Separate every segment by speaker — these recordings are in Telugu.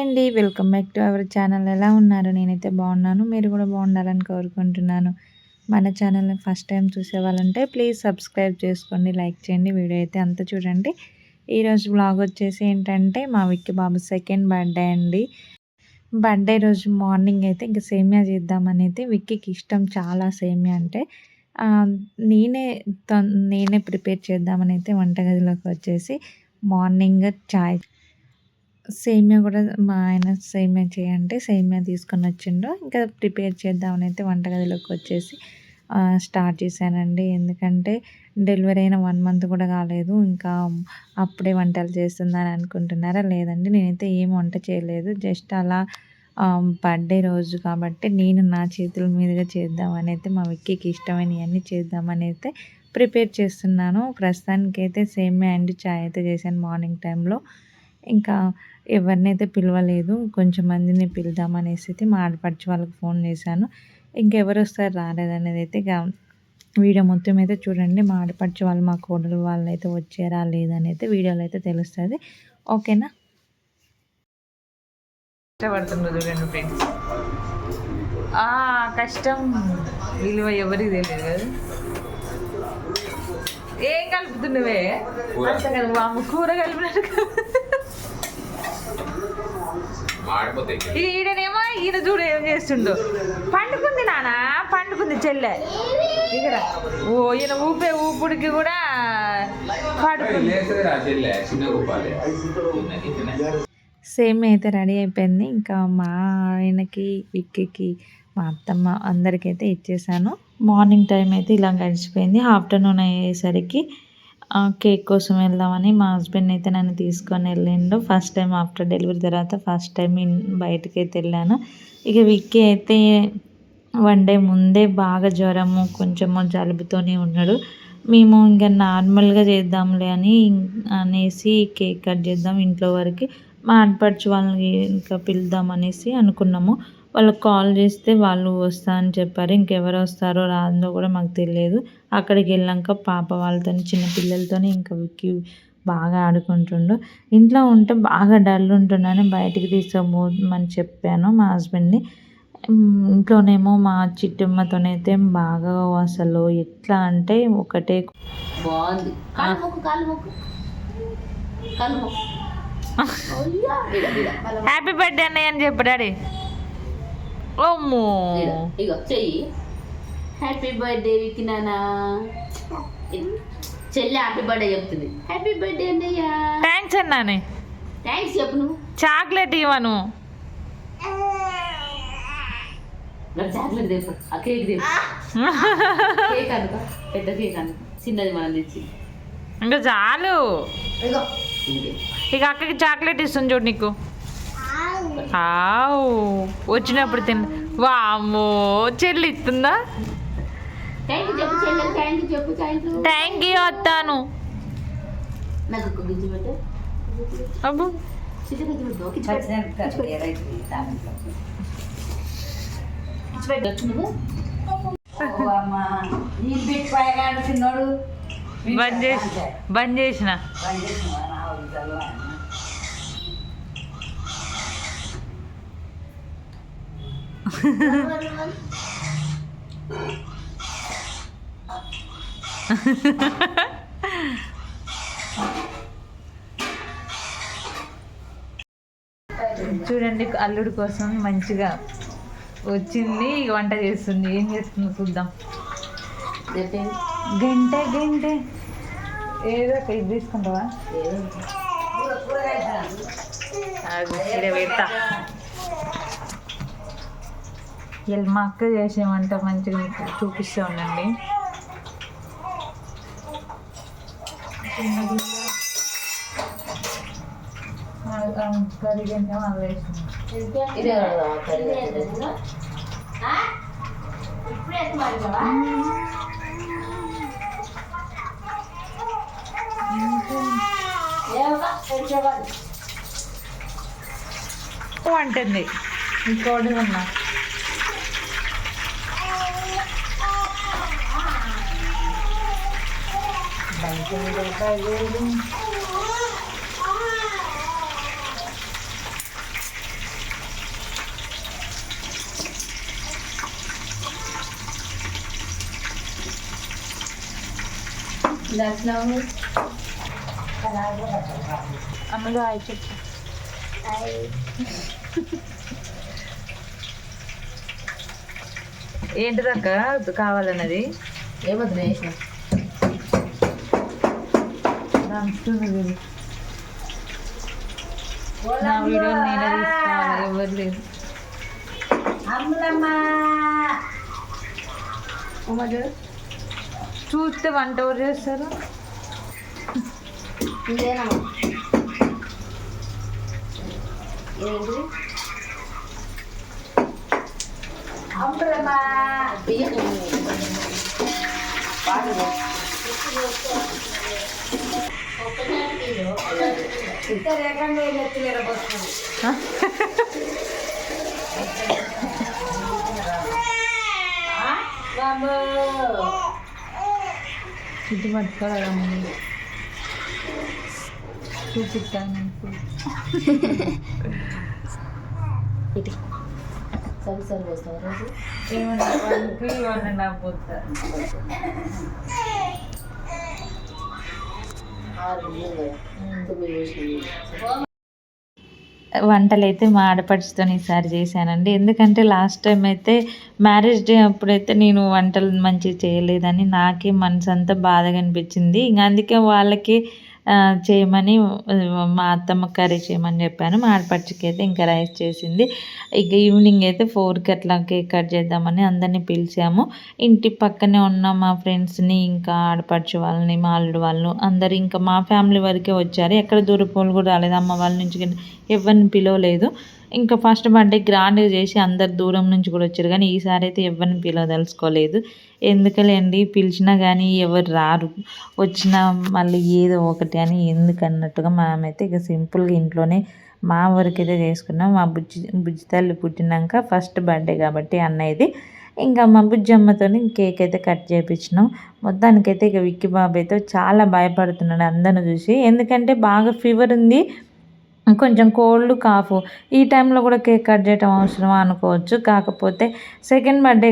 Speaker 1: అండి. Welcome back to our channel. ఎలా ఉన్నారు? నేనైతే బాగున్నాను. మీరు కూడా బాగుండాలని కోరుకుంటున్నాను. మన ఛానల్ని ఫస్ట్ టైం చూసేవాళ్ళంటే ప్లీజ్ సబ్స్క్రైబ్ చేసుకోండి, లైక్ చేయండి. వీడియో అయితే అంతా చూడండి. ఈరోజు బ్లాగ్ వచ్చేసి ఏంటంటే మా విక్కీ బాబు సెకండ్ బర్త్డే అండి. బర్త్డే రోజు మార్నింగ్ అయితే ఇంకా సేమియా చేద్దామని అయితే విక్కీకి ఇష్టం చాలా సేమియా అంటే. నేనే నేనే ప్రిపేర్ చేద్దామని అయితే వంటగదిలోకి వచ్చేసి మార్నింగ్ చాయ్ సేమియా కూడా మా ఆయన సేమియా చేయంటే సేమియా తీసుకొని వచ్చిండు. ఇంకా ప్రిపేర్ చేద్దామని అయితే వంటగదిలోకి వచ్చేసి స్టార్ట్ చేశానండి. ఎందుకంటే డెలివరీ అయిన 1 మంత్ కూడా కాలేదు, ఇంకా అప్పుడే వంటలు చేస్తుందని అనుకుంటున్నారా? లేదండి, నేనైతే ఏం వంట చేయలేదు. జస్ట్ అలా బర్త్డే రోజు కాబట్టి నేను నా చేతుల మీదుగా చేద్దామని అయితే మా విక్కీకి ఇష్టమైనవన్నీ చేద్దామని అయితే ప్రిపేర్ చేస్తున్నాను. ప్రస్తుతానికైతే సేమియా అండ్ చాయ్ అయితే చేశాను మార్నింగ్ టైంలో. ఇంకా ఎవరినైతే పిలవలేదు, కొంచెం మందిని పిలుద్దామనేసి అయితే మా ఆడపడుచు వాళ్ళకి ఫోన్ చేశాను. ఇంకెవరు వస్తారు రాలేదనేది అయితే వీడియో మొత్తం అయితే చూడండి. మా ఆడపడుచు వాళ్ళు, మా కోడలు వాళ్ళు అయితే వచ్చారా లేదని అయితే వీడియోలో అయితే తెలుస్తుంది. ఓకేనా? కష్టపడుతుండ్రు చూడండి ఫ్రెండ్స్. కష్టం విలువ ఎవరికి తెలియదు కదా. ఏం కలుపుతున్నవే అంత కదా వాము కూర కలిపినట్టు. ఈడనేమో ఈయన చూడు ఏం చేస్తుండో. పండుకుంది నాన్న, పండుకుంది చెల్లె ఇక్కడ. ఓ ఈయన ఊపే ఊపుడికి కూడా పడుకుంది. సేమ్ అయితే రెడీ అయిపోయింది. ఇంకా మా ఆయనకి, విక్కీకి, మా అత్తమ్మ అందరికైతే ఇచ్చేసాను. మార్నింగ్ టైం అయితే ఇలా గడిచిపోయింది. ఆఫ్టర్నూన్ అయ్యేసరికి కేక్ కోసం వెళ్దామని మా హస్బెండ్ అయితే నన్ను తీసుకొని వెళ్ళిండు. ఫస్ట్ టైం ఆఫ్టర్ డెలివరీ తర్వాత ఫస్ట్ టైం బయటకి అయితే వెళ్ళాను. ఇక విక్కీ అయితే 1 డే ముందే బాగా జ్వరము, కొంచెము జలుబుతోనే ఉన్నాడు. మేము ఇంకా నార్మల్గా చేద్దాంలే అనేసి కేక్ కట్ చేద్దాం ఇంట్లో వరకు మా ఆడపడుచు వాళ్ళని ఇంకా పిలుద్దాం అనేసి అనుకున్నాము. వాళ్ళకి కాల్ చేస్తే వాళ్ళు వస్తా అని చెప్పారు. ఇంకెవరు వస్తారో రాదో కూడా మాకు తెలియదు. అక్కడికి వెళ్ళాక పాప వాళ్ళతో, చిన్న పిల్లలతో ఇంకా విక్కీ బాగా ఆడుకుంటుండు. ఇంట్లో ఉంటే బాగా డల్ ఉంటుండని బయటికి తీసుకోమని చెప్పాను మా హస్బెండ్ని. ఇంట్లోనేమో మా చిట్టమ్మతోనైతే బాగా అసలు ఎట్లా అంటే ఒకటే
Speaker 2: బాగుంది.
Speaker 1: హ్యాపీ బర్త్డే అన్నయ్య అని చెప్పు డాడీ. ఓమ్మో
Speaker 2: ఇగో చెయ్యి. హ్యాపీ బర్త్డే విక్కీ నాన్న. చెల్లి హ్యాపీ బర్త్డే చెప్తుంది. హ్యాపీ బర్త్డే అన్నయ్య.
Speaker 1: థ్యాంక్స్ అన్నానే.
Speaker 2: థ్యాంక్స్ చెప్పు. నువ్వు
Speaker 1: చాక్లెట్ ఇవ్వను.
Speaker 2: చాక్లెట్ తెప్పు. ఆ కేక్ తెప్పు. కేక్ అనుకో, పెద్ద కేక్ అనుకో, చిన్నది మనం తెచ్చి.
Speaker 1: ఇంకా చాలు. ఇక అక్కడికి చాక్లెట్ ఇస్తుంది చూడు నీకు. వచ్చినప్పుడు తిన్న. వామ్మో చెల్లి ఇస్తుందా? థ్యాంక్ యూ వస్తాను. అబ్బు బంద్ చేసిన. చూడండి, అల్లుడి కోసం మంచిగా వచ్చింది, వంట చేస్తుంది. ఏం చేస్తుందో చూద్దాం. గంటే ఏదో ఇది తీసుకుంటావా? పెడతా. మా అక్క చేసే వంట మంచిగా చూపిస్తూ ఉండండి. కర్రీ గంటే మళ్ళీ వేస్తుంది. అంటుంది ఇంకోటి ఉన్నా. అమ్మగా అయిపోయి ఏంటిదక్క కావాలన్నది
Speaker 2: ఏమవుతుంది
Speaker 1: నా వీడియో నేనే తీసుకోవాలి, ఎవరు లేదు. చూస్తే వంట ఎవరు చేస్తారు? ఇది పట్టుకోవాలి చూపిస్తాను.
Speaker 2: సరి వస్తావు రోజు
Speaker 1: ఏమన్నా వాళ్ళకి ఏమన్నా పోతా వంటలు అయితే మా ఆడపడుచుతో ఈసారి చేశానండి. ఎందుకంటే లాస్ట్ టైం అయితే మ్యారేజ్ డే అప్పుడైతే నేను వంటలు మంచిగా చేయలేదని నాకే మనసు అంతా బాధగా అనిపించింది. ఇంకా అందుకే వాళ్ళకి చేయమని మా అత్తమ్మ కర్రీ చేయమని చెప్పాను. మా ఆడపడుచుకి అయితే ఇంకా రైస్ చేసింది. ఇక ఈవినింగ్ అయితే 4కి అట్లా కేక్ కట్ చేద్దామని అందరినీ పిలిచాము. ఇంటి పక్కనే ఉన్న మా ఫ్రెండ్స్ని, ఇంకా ఆడపడుచు వాళ్ళని, మా అల్లుడు వాళ్ళు అందరు ఇంకా మా ఫ్యామిలీ వరకే వచ్చారు. ఎక్కడ దూరపోలు కూడా రాలేదు. అమ్మ వాళ్ళ నుంచి ఎవరిని పిలవలేదు. ఇంకా ఫస్ట్ బర్త్డే గ్రాండ్గా చేసి అందరు దూరం నుంచి కూడా వచ్చారు, కానీ ఈసారి అయితే ఎవరిని పిలవదలుచుకోలేదు. ఎందుకులేండి, పిలిచినా కానీ ఎవరు రారు, వచ్చినా మళ్ళీ ఏదో ఒకటి అని ఎందుకన్నట్టుగా మనమైతే ఇక సింపుల్గా ఇంట్లోనే మా వరకైతే చేసుకున్నాం. మా బుజ్జి తల్లి పుట్టినాక ఫస్ట్ బర్త్డే కాబట్టి అన్నయ్యది. ఇంకా మా బుజ్జమ్మతో కేక్ అయితే కట్ చేయించినాం. మొత్తానికైతే ఇక విక్కీ బాబు అయితే చాలా భయపడుతున్నాడు అందరిని చూసి. ఎందుకంటే బాగా ఫీవర్ ఉంది, కొంచెం కోల్డ్ కాఫ్. ఈ టైంలో కూడా కేక్ కట్ చేయటం అవసరమా అనుకోవచ్చు. కాకపోతే సెకండ్ బర్త్డే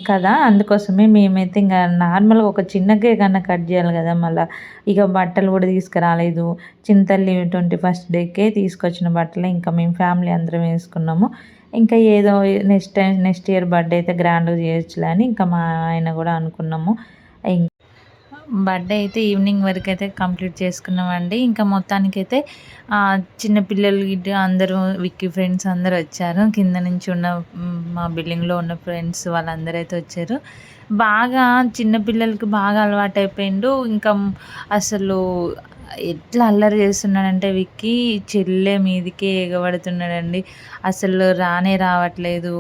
Speaker 1: కదా అందుకోసమే మేమైతే ఇంకా నార్మల్గా ఒక చిన్న కేక్ అన్న కట్ చేయాలి కదా. మళ్ళీ ఇక బట్టలు కూడా తీసుకురాలేదు. చింతల్లి 21st డేకే తీసుకొచ్చిన బట్టలు ఇంకా మేము ఫ్యామిలీ అందరం వేసుకున్నాము. ఇంకా ఏదో నెక్స్ట్ ఇయర్ బర్త్డే అయితే గ్రాండ్గా చేయొచ్చులే అని ఇంకా మా ఆయన కూడా అనుకున్నాము. బర్త్డే అయితే ఈవినింగ్ వరకు అయితే కంప్లీట్ చేసుకున్నామండి. ఇంకా మొత్తానికైతే చిన్నపిల్లలు గిట్ట అందరూ విక్కీ ఫ్రెండ్స్ అందరూ వచ్చారు. కింద నుంచి ఉన్న మా బిల్డింగ్లో ఉన్న ఫ్రెండ్స్ వాళ్ళందరూ అయితే వచ్చారు. బాగా చిన్నపిల్లలకి బాగా అలవాటు అయిపోయిండు. ఇంకా అసలు ఎట్లా అల్లరి చేస్తున్నాడంటే విక్కీ చెల్లె మీదికే ఎగబడుతున్నాడండి. అసలు రానే రావట్లేదు.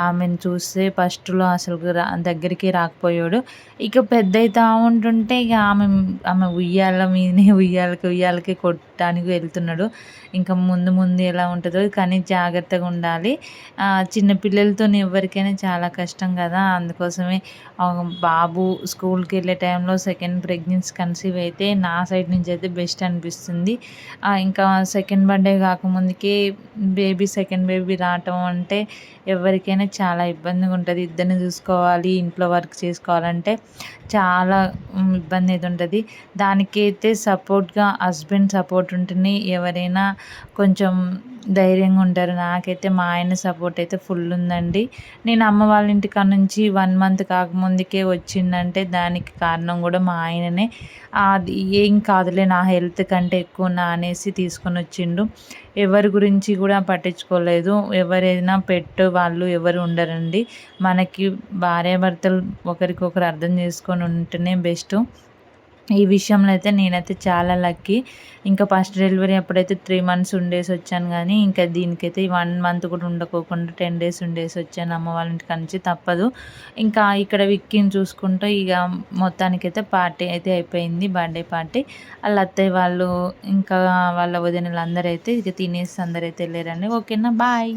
Speaker 1: ఆమెను చూస్తే ఫస్ట్లో అసలు దగ్గరికి రాకపోయాడు. ఇక పెద్ద అవుతా ఉంటుంటే ఇక ఆమె ఉయ్యాల మీదనే ఉయ్యాలకి కొట్టడానికి వెళ్తున్నాడు. ఇంకా ముందు ముందు ఎలా ఉంటుందో కానీ జాగ్రత్తగా ఉండాలి. చిన్నపిల్లలతో ఎవరికైనా చాలా కష్టం కదా. అందుకోసమే బాబు స్కూల్కి వెళ్ళే టైంలో సెకండ్ ప్రెగ్నెన్సీ కన్సీవ్ అయితే నా సైడ్ నుంచి అయితే బెస్ట్ అనిపిస్తుంది. ఇంకా సెకండ్ బర్త్డే కాకముందుకే సెకండ్ బేబీ రావటం అంటే ఎవరికైనా చాలా ఇబ్బందిగా ఉంటుంది. ఇద్దరిని చూసుకోవాలి, ఇంట్లో వర్క్ చేసుకోవాలంటే చాలా ఇబ్బంది అయితే ఉంటుంది. దానికైతే సపోర్ట్గా హస్బెండ్ సపోర్ట్ ఉంటేనే ఎవరైనా కొంచెం ధైర్యంగా ఉంటారు. నాకైతే మా ఆయన సపోర్ట్ అయితే ఫుల్ ఉందండి. నేను అమ్మ వాళ్ళ ఇంటికాడ నుంచి 1 మంత్ కాకముందుకే వచ్చిందంటే దానికి కారణం కూడా మా ఆయననే. అది ఏం కాదులే, నా హెల్త్ కంటే ఎక్కువ నా అనేసి తీసుకొని వచ్చిండు. ఎవరి గురించి కూడా పట్టించుకోలేదు. ఎవరైనా వాళ్ళు ఎవరు ఉండరండి. మనకి భార్యాభర్తలు ఒకరికొకరు అర్థం చేసుకొని ఉంటేనే బెస్ట్. ఈ విషయంలో అయితే నేనైతే చాలా లక్కీ. ఇంకా ఫస్ట్ డెలివరీ అప్పుడైతే 3 months ఉండేసి వచ్చాను, కానీ ఇంకా దీనికైతే 1 month కూడా ఉండకోకుండా 10 days ఉండేసి వచ్చాను అమ్మ వాళ్ళ ఇంటికి నుంచి. తప్పదు. ఇంకా ఇక్కడ విక్కీని చూసుకుంటూ ఇక మొత్తానికైతే పార్టీ అయితే అయిపోయింది, బర్త్డే పార్టీ. వాళ్ళ అత్తయ్య వాళ్ళు ఇంకా వాళ్ళ వదినలు అందరూ అయితే ఇక తినేసి అందరైతే వెళ్ళారండి. ఓకేనా, బాయ్.